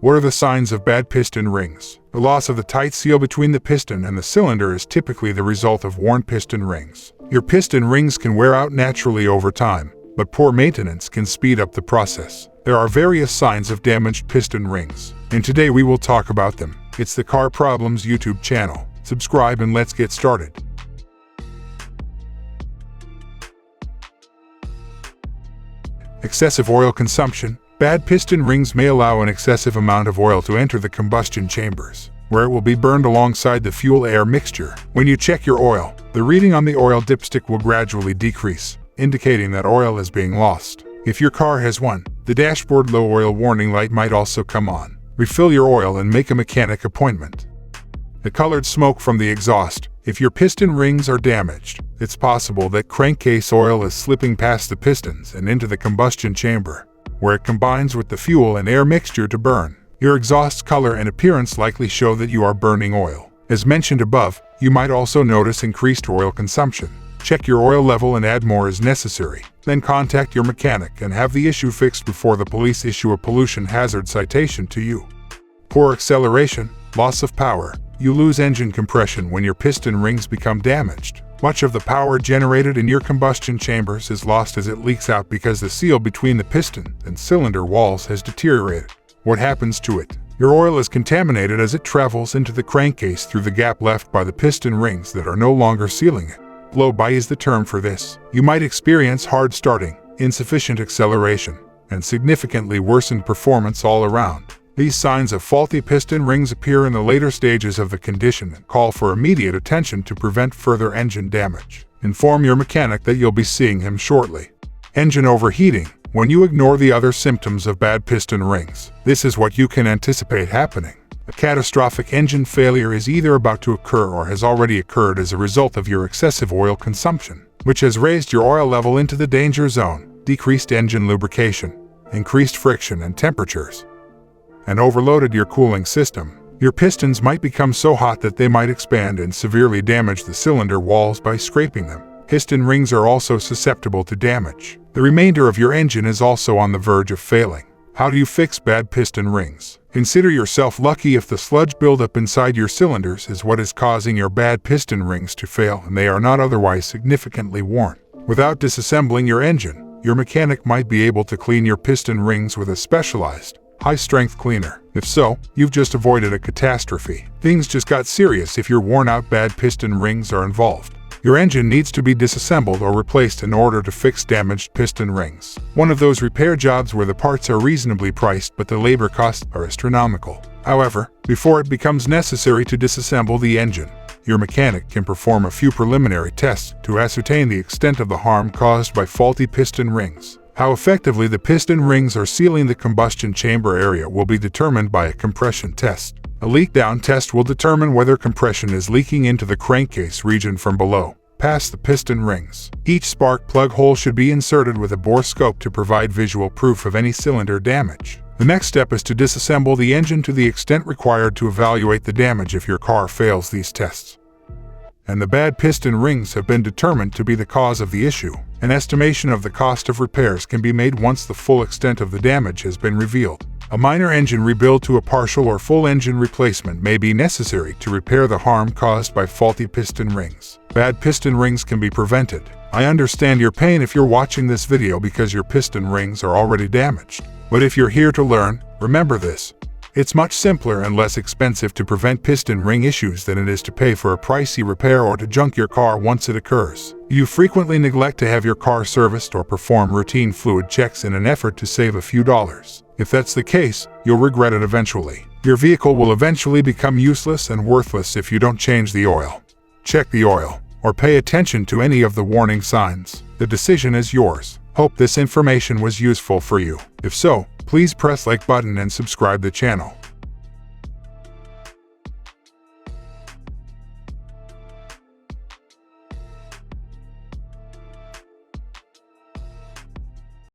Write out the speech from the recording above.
What are the signs of bad piston rings? The loss of the tight seal between the piston and the cylinder is typically the result of worn piston rings. Your piston rings can wear out naturally over time, but poor maintenance can speed up the process. There are various signs of damaged piston rings, and today we will talk about them. It's the Car Problems YouTube channel. Subscribe and let's get started. Excessive oil consumption. Bad piston rings may allow an excessive amount of oil to enter the combustion chambers, where it will be burned alongside the fuel-air mixture. When you check your oil, the reading on the oil dipstick will gradually decrease, indicating that oil is being lost. If your car has one, the dashboard low oil warning light might also come on. Refill your oil and make a mechanic appointment. The colored smoke from the exhaust. If your piston rings are damaged, it's possible that crankcase oil is slipping past the pistons and into the combustion chamber, where it combines with the fuel and air mixture to burn. Your exhaust's color and appearance likely show that you are burning oil. As mentioned above, you might also notice increased oil consumption. Check your oil level and add more as necessary. Then contact your mechanic and have the issue fixed before the police issue a pollution hazard citation to you. Poor acceleration, loss of power. You lose engine compression when your piston rings become damaged. Much of the power generated in your combustion chambers is lost as it leaks out because the seal between the piston and cylinder walls has deteriorated. What happens to it? Your oil is contaminated as it travels into the crankcase through the gap left by the piston rings that are no longer sealing it. Blow-by is the term for this. You might experience hard starting, insufficient acceleration, and significantly worsened performance all around. These signs of faulty piston rings appear in the later stages of the condition and call for immediate attention to prevent further engine damage. Inform your mechanic that you'll be seeing him shortly. Engine overheating. When you ignore the other symptoms of bad piston rings, this is what you can anticipate happening. A catastrophic engine failure is either about to occur or has already occurred as a result of your excessive oil consumption, which has raised your oil level into the danger zone. Decreased engine lubrication, increased friction and temperatures, and overloaded your cooling system. Your pistons might become so hot that they might expand and severely damage the cylinder walls by scraping them. Piston rings are also susceptible to damage. The remainder of your engine is also on the verge of failing. How do you fix bad piston rings? Consider yourself lucky if the sludge buildup inside your cylinders is what is causing your bad piston rings to fail and they are not otherwise significantly worn. Without disassembling your engine, your mechanic might be able to clean your piston rings with a specialized, high-strength cleaner. If so, you've just avoided a catastrophe. Things just got serious if your worn-out bad piston rings are involved. Your engine needs to be disassembled or replaced in order to fix damaged piston rings. One of those repair jobs where the parts are reasonably priced but the labor costs are astronomical. However, before it becomes necessary to disassemble the engine, your mechanic can perform a few preliminary tests to ascertain the extent of the harm caused by faulty piston rings. How effectively the piston rings are sealing the combustion chamber area will be determined by a compression test. A leak-down test will determine whether compression is leaking into the crankcase region from below, past the piston rings. Each spark plug hole should be inserted with a bore scope to provide visual proof of any cylinder damage. The next step is to disassemble the engine to the extent required to evaluate the damage if your car fails these tests, and the bad piston rings have been determined to be the cause of the issue. An estimation of the cost of repairs can be made once the full extent of the damage has been revealed. A minor engine rebuild to a partial or full engine replacement may be necessary to repair the harm caused by faulty piston rings. Bad piston rings can be prevented. I understand your pain if you're watching this video because your piston rings are already damaged. But if you're here to learn, remember this. It's much simpler and less expensive to prevent piston ring issues than it is to pay for a pricey repair or to junk your car once it occurs. You frequently neglect to have your car serviced or perform routine fluid checks in an effort to save a few dollars. If that's the case, you'll regret it eventually. Your vehicle will eventually become useless and worthless if you don't change the oil. Check the oil, or pay attention to any of the warning signs. The decision is yours. Hope this information was useful for you. If so, please press like button and subscribe the channel.